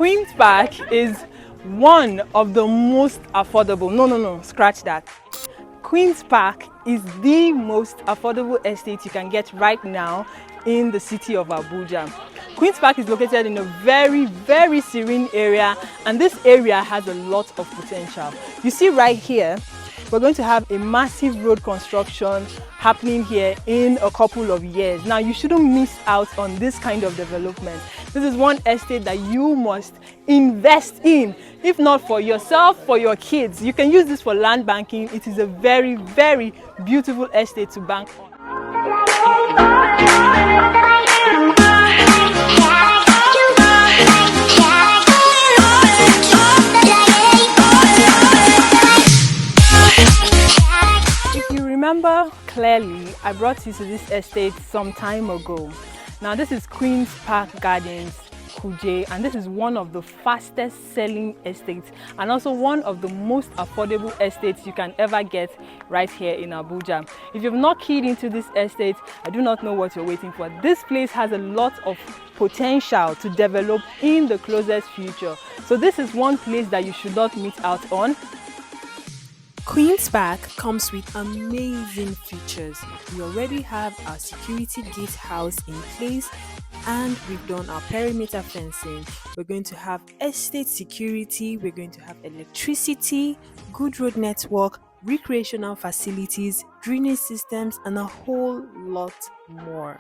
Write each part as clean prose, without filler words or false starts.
Queen's Park is one of the most affordable, no, scratch that. Queen's Park is the most affordable estate you can get right now in the city of Abuja. Queen's Park is located in a very serene area, and this area has a lot of potential. You see right here, we're going to have a massive road construction happening here in a couple of years. Now, you shouldn't miss out on this kind of development. This is one estate that you must invest in, if not for yourself, for your kids. You can use this for land banking. It is a very beautiful estate to bank on. Remember clearly, I brought you to this estate some time ago. Now this is Queen's Park Gardens, Kuje, and this is one of the fastest selling estates and also one of the most affordable estates you can ever get right here in Abuja. If you've not keyed into this estate, I do not know what you're waiting for. This place has a lot of potential to develop in the closest future. So this is one place that you should not miss out on. Queen's Park comes with amazing features. We already have our security gate house in place and we've done our perimeter fencing. We're going to have estate security, we're going to have electricity, good road network, recreational facilities, drainage systems, and a whole lot more.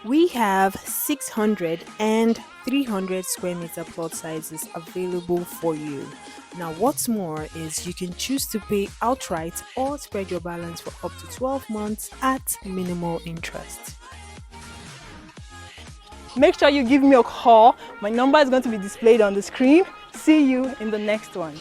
We have 600 and 300 square meter plot sizes available for you. Now, what's more is you can choose to pay outright or spread your balance for up to 12 months at minimal interest. Make sure you give me a call. My number is going to be displayed on the screen. See you in the next one.